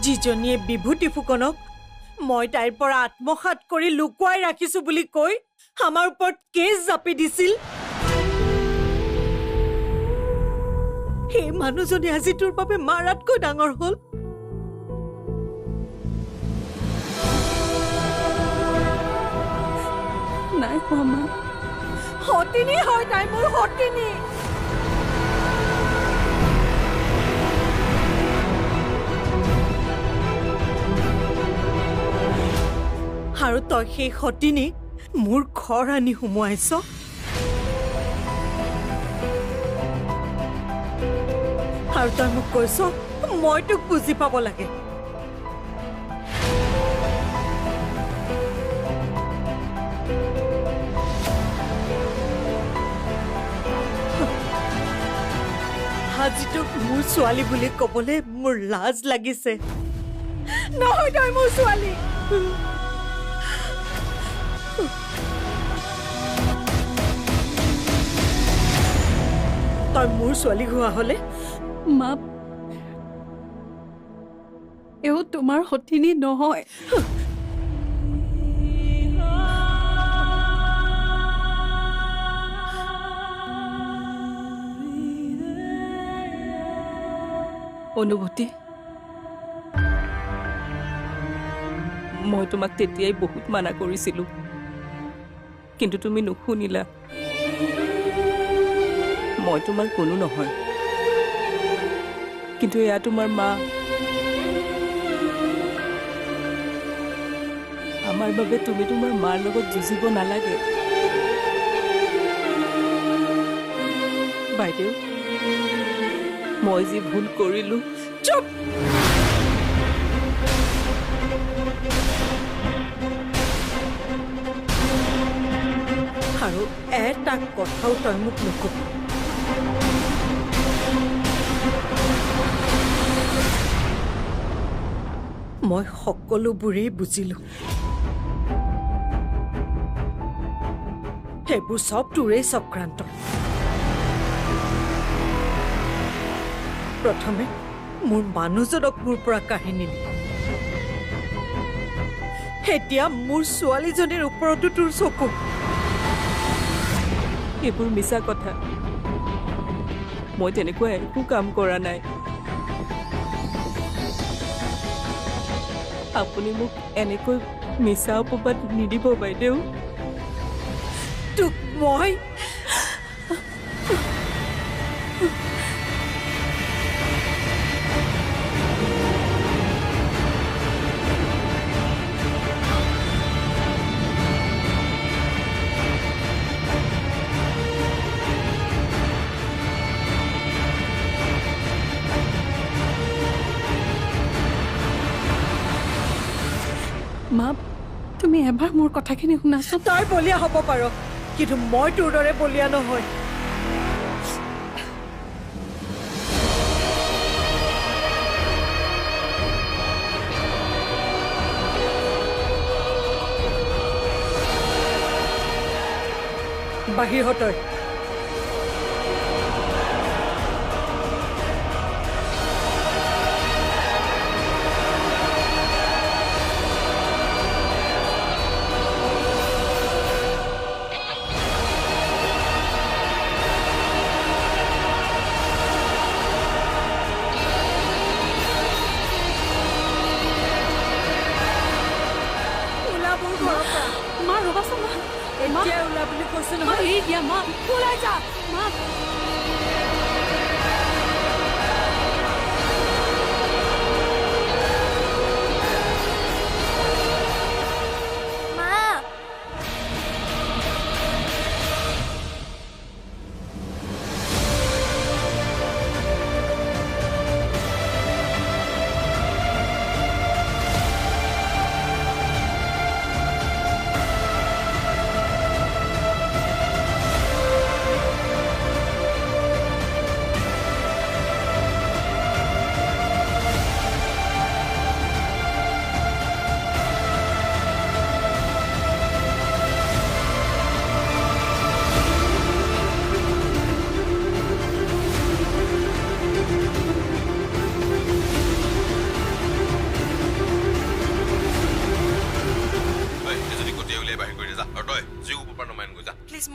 যিজনীয়ে বিভূতি ফুকনক মই তাইৰ পৰা আত্মসাত কৰি লুকুৱাই ৰাখিছো বুলি কৈ আমাৰ ওপৰত কেছ জাপি দিছিল সেই মানুহজনী আজি তোৰ বাবে মাৰাতকৈ ডাঙৰ হ'ল নাই হোৱা মা সতিনী হয় তাই মোৰ সতিনী আৰু তই সেই সতিনীক মোৰ ঘৰ আনি সোমোৱাইছ আৰু তই মোক কৈছ মই তোক বুজি পাব লাগে আজি তোক মোৰ ছোৱালী বুলি ক'বলৈ মোৰ লাজ লাগিছে নহয় তই মোৰ ছোৱালী তই মোৰ ছোৱালী হোৱা হলে মা এও তোমাৰ সতিনী নহয় অনুভূতি মই তোমাক তেতিয়াই বহুত মানা কৰিছিলো কিন্তু তুমি নুশুনিলা মই তোমাৰ কোনো নহয় কিন্তু এয়া তোমাৰ মা আমাৰ বাবে তুমি তোমাৰ মাৰ লগত যুঁজিব নালাগে বাইদেউ মই যি ভুল কৰিলো চুপ আৰু এটা কথাও তই মোক নকবি মই সকলোবোৰেই বুজিলো সেইবোৰ সব তোৰেই চক্ৰান্ত প্ৰথমে মোৰ মানুহজনক মোৰ পৰা কাঢ়ি নিলি এতিয়া মোৰ ছোৱালীজনীৰ ওপৰতো তোৰ চকু এইবোৰ মিছা কথা মই তেনেকুৱা একো কাম কৰা নাই আপুনি মোক এনেকৈ মিছা অপবাদ নিদিব বাইদেউ তোক মই মা তুমি এবাৰ মোৰ কথাখিনি শুনাচোন তই বলিয়া হ'ব পাৰ কিন্তু মই তোৰ দৰে বলিয়া নহয় বাহিৰ হ তই মা ৰবাচোন মা এতিয়া ওলা বুলি কৈছো মা নহয় এই দিয়া মা ওলাই যা মা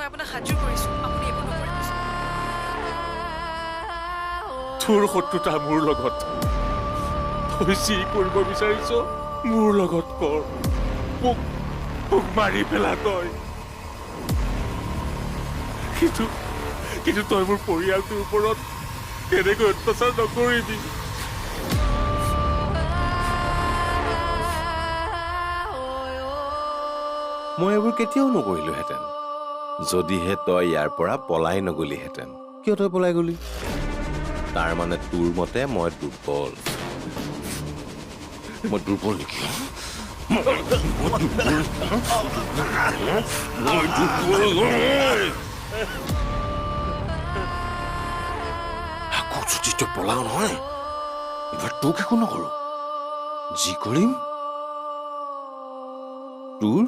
মই আপোনাক সাজু কৰিছোঁ আপুনি একো নকৰিব তোৰ শত্ৰুতা মোৰ লগত তই যি কৰিব বিচাৰিছ মোৰ লগত কৰ মোক মাৰি পেলা তই কিন্তু তই মোৰ পৰিয়ালটোৰ ওপৰত এনেকৈ অত্যাচাৰ নকৰিবি মই এইবোৰ কেতিয়াও নকৰিলোহেঁতেন যদিহে তই ইয়াৰ পৰা পলাই নগলিহেঁতেন কিয় তই পলাই গলি তাৰ মানে তোৰ মতে মই দুৰ্বল নেকি আকৌ যদি তই পলাও নহয় এবাৰ তোক একো নকৰো যি কৰিম তোৰ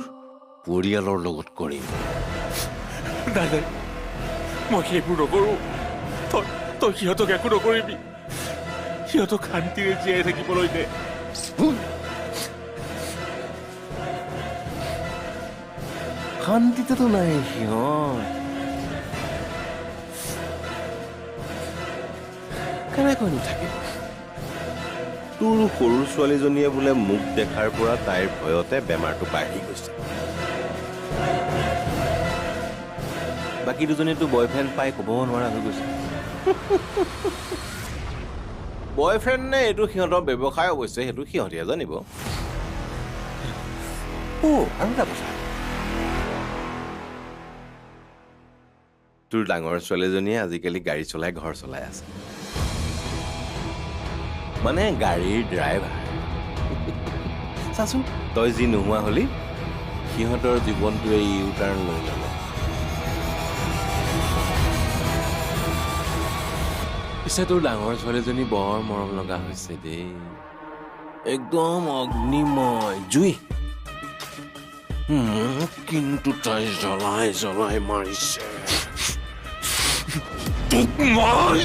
পৰিয়ালৰ লগত কৰিম নাই মই সেইবোৰ নকৰো তই সিহঁতক একো নকৰিবি সিহঁতক শান্তিৰে জীয়াই থাকিবলৈ দে শান্তিতেতো নাই সিহঁত কেনেকৈ নাথাকিব তোৰ সৰু ছোৱালীজনীয়ে বোলে মোক দেখাৰ পৰা তাইৰ ভয়তে বেমাৰটো বাঢ়ি গৈছে বাকী দুজনীতো বয়ফ্ৰেণ্ড পাই ক'ব নোৱাৰা হৈ গৈছে বয়ফ্ৰেণ্ড নে এইটো সিহঁতৰ ব্যৱসায় অৱশ্যে সেইটো সিহঁতিহে জানিব আৰু এটা কথা তোৰ ডাঙৰ ছোৱালীজনীয়ে আজিকালি গাড়ী চলাই ঘৰ চলাই আছে মানে গাড়ীৰ ড্ৰাইভাৰ চাচোন তই যি নোহোৱা হলি সিহঁতৰ জীৱনটোৱে ইউ টাৰ্ণ লৈ ল'লে পিছে তোৰ ডাঙৰ ছোৱালীজনী বৰ মৰম লগা হৈছে দেই একদম অগ্নিময় জুই কিন্তু তাই জ্বলাই জ্বলাই মাৰিছে তোক মই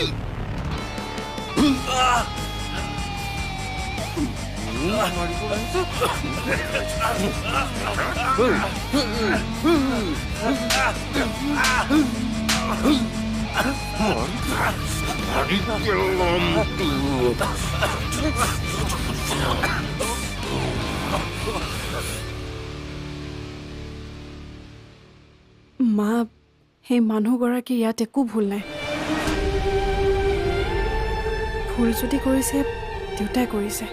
মা সেই মানুহগৰাকী ইয়াত একো ভুল নাই ভুল যদি কৰিছে দেউতাই কৰিছে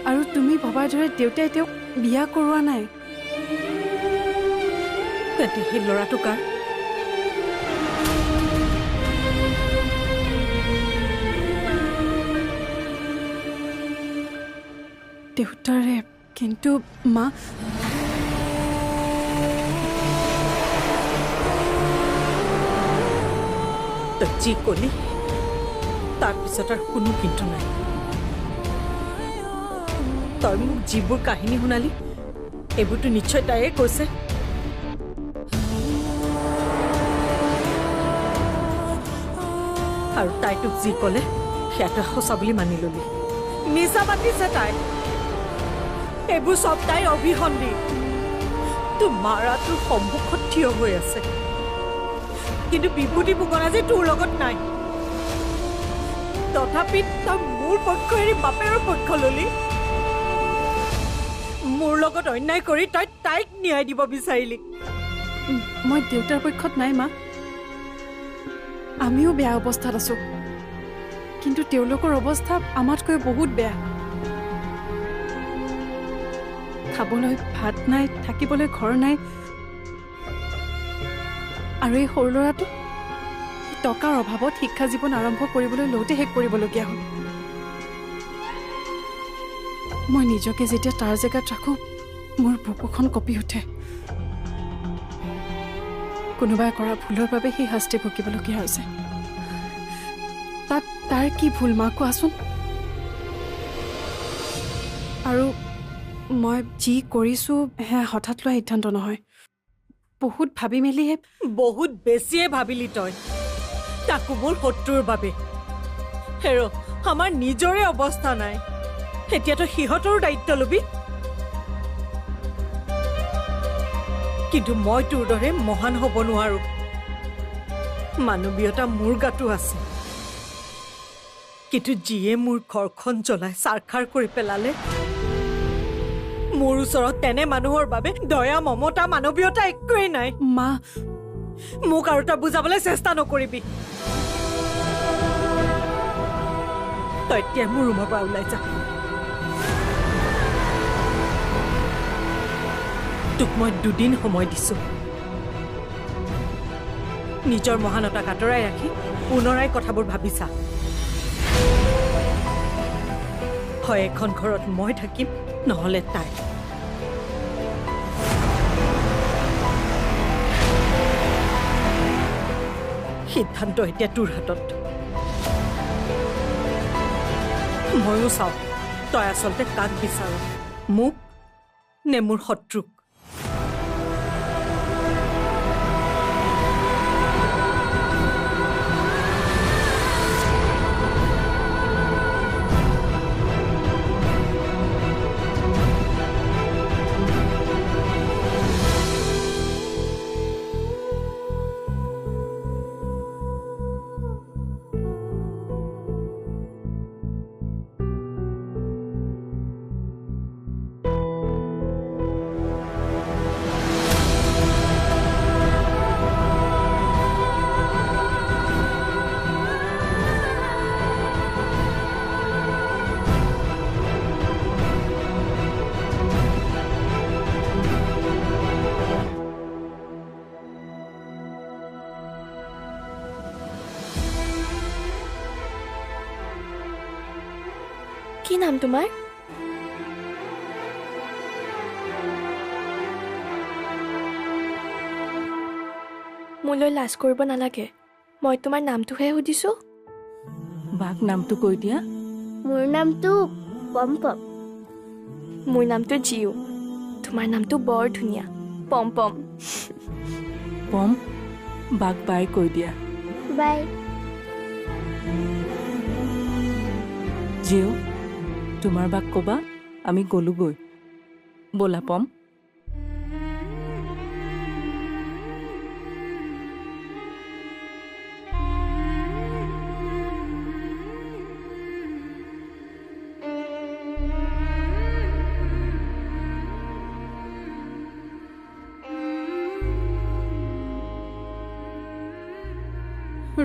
আৰু তুমি ভবাৰ দৰে দেউতাই তেওঁক বিয়া কৰোৱা নাই তেন্তে সেই ল'ৰাটো কাৰ দেউতাৰে কিন্তু মা তই যি কলি তাৰপিছত আৰু কোনো কিন্তু নাই তই মোক যিবোৰ কাহিনী শুনালি এইবোৰতো নিশ্চয় তাইয়ে কৈছে আৰু তাই তোক যি ক'লে সেয়াটো সঁচা বুলি মানি ললি মিছা পাতিছে তাই এইবোৰ চব তাইৰ অভিসন্ধি তোৰ মাৰাটোৰ সন্মুখত থিয় হৈ আছে কিন্তু বিভূতি ফুকনা যে তোৰ লগত নাই তথাপি তই মোৰ পক্ষ এৰি বাপেৰৰ পক্ষ ললি মোৰ লগত অন্যায় কৰি তই তাইক ন্যায় দিব বিচাৰিলি মই দেউতাৰ পক্ষত নাই মা আমিও বেয়া অৱস্থাত আছো কিন্তু তেওঁলোকৰ অৱস্থা আমাতকৈ বহুত বেয়া খাবলৈ ভাত নাই থাকিবলৈ ঘৰ নাই আৰু এই সৰু ল'ৰাটো টকাৰ অভাৱত শিক্ষা জীৱন আৰম্ভ কৰিবলৈ লওঁতে শেষ কৰিবলগীয়া হ'ল মই নিজকে যেতিয়া তাৰ জেগাত ৰাখোঁ মোৰ বুকুখন কঁপি উঠে কোনোবাই কৰা ভুলৰ বাবে সেই শাস্তি ভুগিবলগীয়া হৈছে তাত তাৰ কি ভুল মা কোৱাচোন আৰু মই যি কৰিছোঁ সেয়া হঠাৎ লোৱা সিদ্ধান্ত নহয় বহুত ভাবি মেলিহে বহুত বেছিয়ে ভাবিলি তই তাকো মোৰ শত্ৰুৰ বাবে হেৰ আমাৰ নিজৰে অৱস্থা নাই এতিয়াতো সিহঁতৰো দায়িত্ব ল'বি কিন্তু মই তোৰ দৰে মহান হ'ব নোৱাৰো মানৱীয়তা মোৰ গাতো আছে কিন্তু যিয়ে মোৰ ঘৰখন জ্বলাই চাৰখাৰ কৰি পেলালে মোৰ ওচৰত তেনে মানুহৰ বাবে দয়া মমতা মানৱীয়তা একোৱেই নাই মা মোক আৰু তই বুজাবলৈ চেষ্টা নকৰিবি তই এতিয়া মোৰ ৰুমৰ পৰা ওলাই যা তোক মই 2 দিন সময় দিছো নিজৰ মহানতাক আঁতৰাই ৰাখি পুনৰাই কথাবোৰ ভাবিছা হয় এখন ঘৰত মই থাকিম নহলে তাই সিদ্ধান্ত এতিয়া তোৰ হাতত ময়ো চাওঁ তই আচলতে কাক বিচাৰ মোক নে মোৰ শত্ৰুক কি নাম তোমাৰ মোলৈ লাজ কৰিব নালাগে মই তোমাৰ নামটোহে সুধিছো বাক নামটো কৈ দিয়া মোৰ নামটো পম্পম মোৰ নামটো জিউ তোমাৰ নামটো বৰ ধুনীয়া পম্পম পম বাক বাই কৈ দিয়া বাই জিও তোমাৰ বাক ক'বা আমি গ'লোগৈ ব'লা পম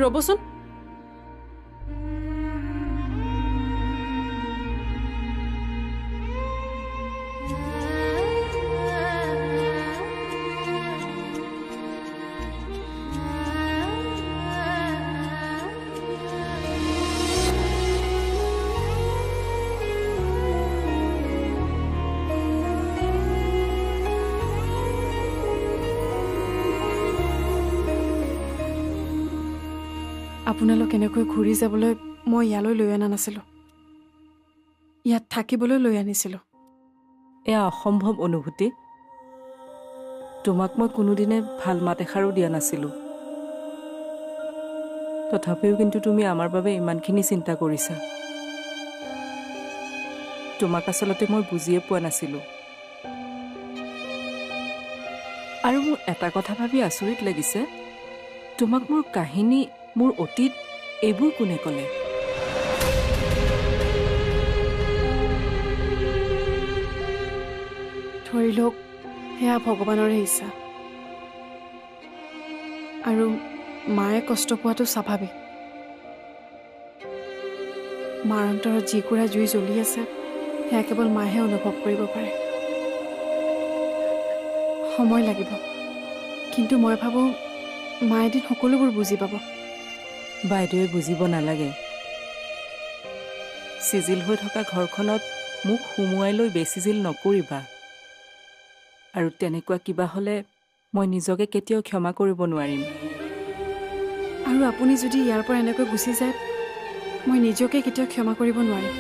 ৰ'বচোন আপোনালোক এনেকৈ ঘূৰি যাবলৈ মই ইয়ালৈ লৈ অনা নাছিলোঁ ইয়াত থাকিবলৈ লৈ আনিছিলোঁ এয়া অসম্ভৱ অনুভূতি তোমাক মই কোনোদিনে ভাল মাত এষাৰো দিয়া নাছিলোঁ তথাপিও কিন্তু তুমি আমাৰ বাবে ইমানখিনি চিন্তা কৰিছা তোমাক আচলতে মই বুজিয়ে পোৱা নাছিলোঁ আৰু মোৰ এটা কথা ভাবি আচৰিত লাগিছে তোমাক মোৰ কাহিনী মোৰ অতীত এইবোৰ কোনে ক'লে ধৰি লওক সেয়া ভগৱানৰে ইচ্ছা আৰু মায়ে কষ্ট পোৱাটো স্বাভাৱিক মাৰ অন্তৰত যিকুৰা জুই জ্বলি আছে সেয়া কেৱল মায়েহে অনুভৱ কৰিব পাৰে সময় লাগিব কিন্তু মই ভাবোঁ মা এদিন সকলোবোৰ বুজি পাব বাইদেৱে বুজিব নালাগে চিজিল হৈ থকা ঘৰখনত মোক সুমুৱাই লৈ বেচিজিল নকৰিবা আৰু তেনেকুৱা কিবা হ'লে মই নিজকে কেতিয়াও ক্ষমা কৰিব নোৱাৰিম আৰু আপুনি যদি ইয়াৰ পৰা এনেকৈ গুচি যায় মই নিজকে কেতিয়াও ক্ষমা কৰিব নোৱাৰিম